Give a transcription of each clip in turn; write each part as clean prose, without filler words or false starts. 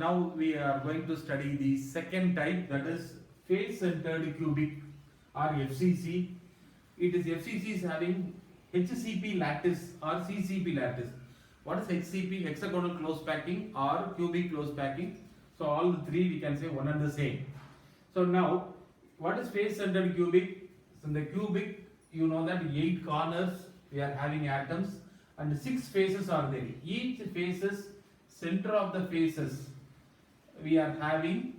now we are going to study the second type, that is face centered cubic or FCC. It is FCC is having HCP lattice or CCP lattice. What is HCP? Hexagonal close packing or cubic close packing. So all the three we can say one and the same. So now what is face centered cubic? So in the cubic you know that 8 corners we are having atoms and 6 faces are there. Each faces, center of the faces we are having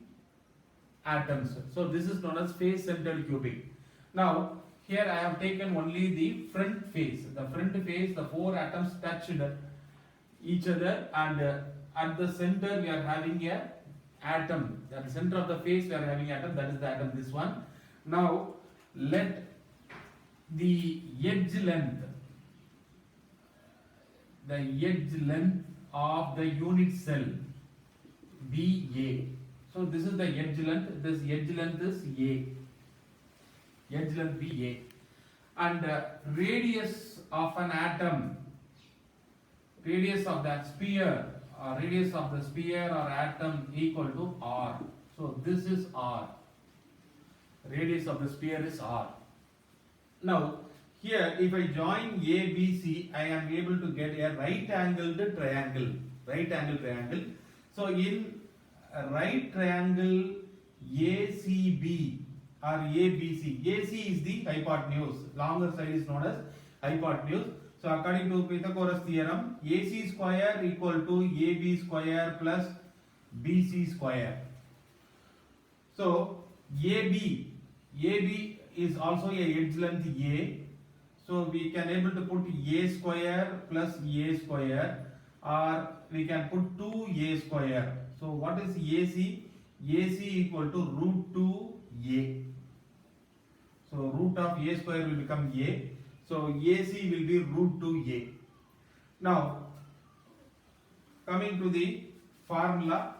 atoms. So this is known as face centered cubic. Now here I have taken only the front face. The front face, the 4 atoms touched each other, and at the center we are having a atom. At the center of the face we are having atom, that is the atom, this one. Now let the edge length of the unit cell be A. So this is the edge length. This edge length is A. Edge length be A. And radius of an atom, radius of that sphere, or radius of the sphere or atom equal to R. So this is R. Radius of the sphere is R. Now here if I join A, B, C, I am able to get a right angled triangle. Right angle triangle. So in a right triangle ACB or ABC. AC is the hypotenuse. Longer side is known as hypotenuse. So according to Pythagoras theorem, AC square equal to AB square plus BC square. So AB is also a edge length A. So we can able to put A square plus A square, or we can put 2A square. So what is AC? AC equal to root 2A. So root of A square will become A. So AC will be root 2A. Now coming to the formula.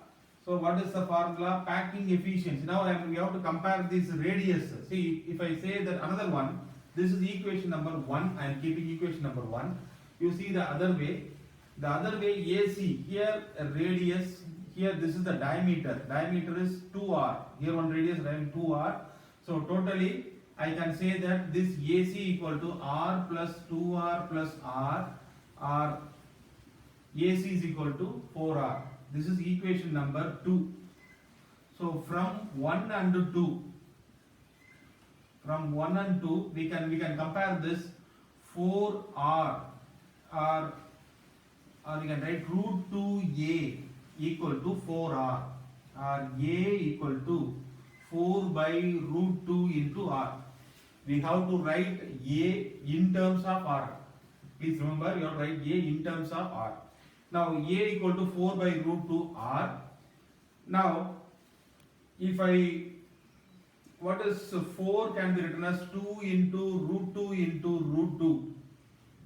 So what is the formula? Packing efficiency. Now we have to compare this radius. See, if I say that another one, this is equation number 1. I am keeping equation number 1. You see the other way. The other way AC. Here a radius. Here this is the diameter. Diameter is 2R. Here one radius, 2R. So totally I can say that this AC equal to R plus 2R plus R, or AC is equal to 4R. This is equation number 2. So from 1 and 2, we can compare this 4R, or we can write root 2A equal to 4R, or A equal to 4 by root 2 into R. We have to write A in terms of R. Please remember, you have to write A in terms of R. Now A equal to 4 by root 2 R. Now if what is 4 can be written as 2 into root 2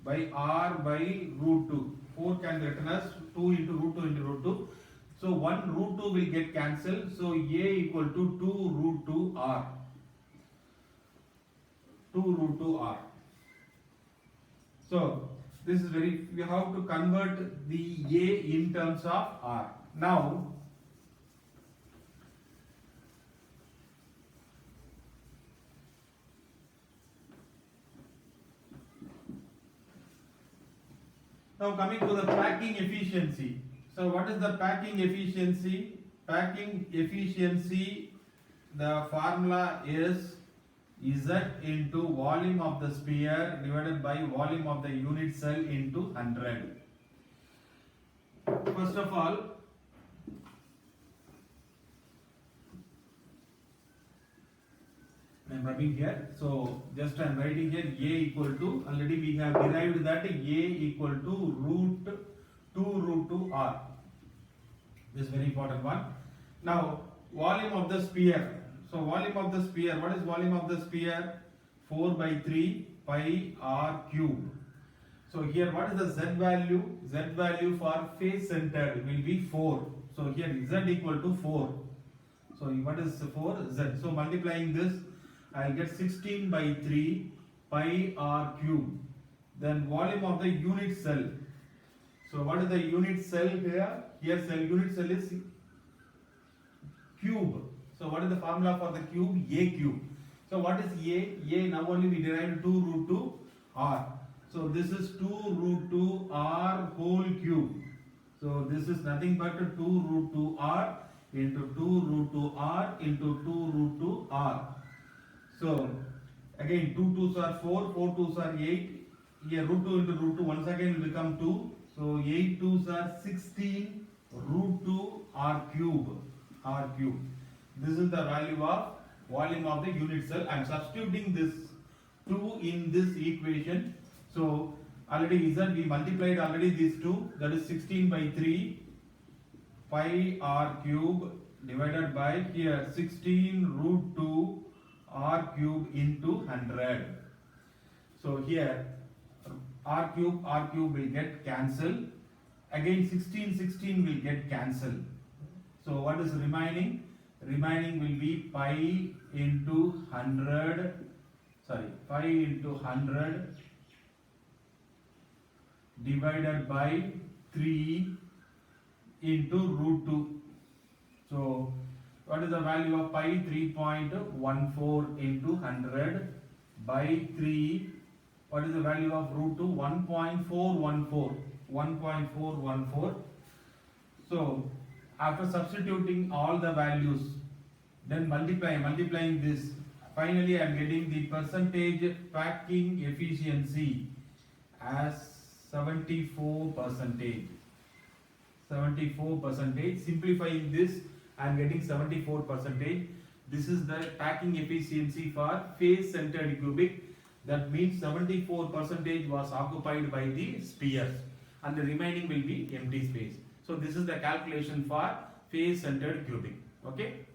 by R by root 2. 4 can be written as 2 into root 2. So 1 root 2 will get cancelled. So A equal to 2 root 2 R. 2 root 2 R. So this is we have to convert the A in terms of R. Now coming to the packing efficiency. So what is the packing efficiency? Packing efficiency, the formula is Z into volume of the sphere divided by volume of the unit cell into 100. First of all, I am rubbing here. So just I am writing here A equal to, already we have derived that A equal to root 2 R. This is very important one. Now volume of the sphere. So volume of the sphere, what is volume of the sphere? 4 by 3 pi R cube. So here what is the Z value? Z value for face centered will be 4. So here Z equal to 4. So what is 4? Z. So multiplying this, I will get 16 by 3 pi R cube. Then volume of the unit cell. So what is the unit cell here? Here cell unit cell is cube. So what is the formula for the cube? A cube. So what is A? A, now only we derived 2 root 2 R. So this is 2 root 2 R whole cube. So this is nothing but 2 root 2 R into 2 root 2 R into 2 root 2 R. So again 2 2s are 4, 4 2s are 8. Here root 2 into root 2 once again will become 2. So 8 2s are 16 root 2 R cube. R cube. This is the value of volume of the unit cell. I am substituting this 2 in this equation. So already Z, we multiplied already these two, that is 16 by 3 pi R cube divided by here 16 root 2 R cube into 100. So here R cube will get cancelled. Again 16 will get cancelled. So what is remaining? Remaining will be pi into 100, pi into 100 divided by 3 into root 2. So what is the value of pi? 3.14 into 100 by 3. What is the value of root 2? 1.414. 1.414. So after substituting all the values, then multiplying this, finally I am getting the percentage packing efficiency as 74%. 74%. Simplifying this, I am getting 74%. This is the packing efficiency for face centered cubic. That means 74% was occupied by the spheres and the remaining will be empty space. So this is the calculation for face centered cubic. Okay.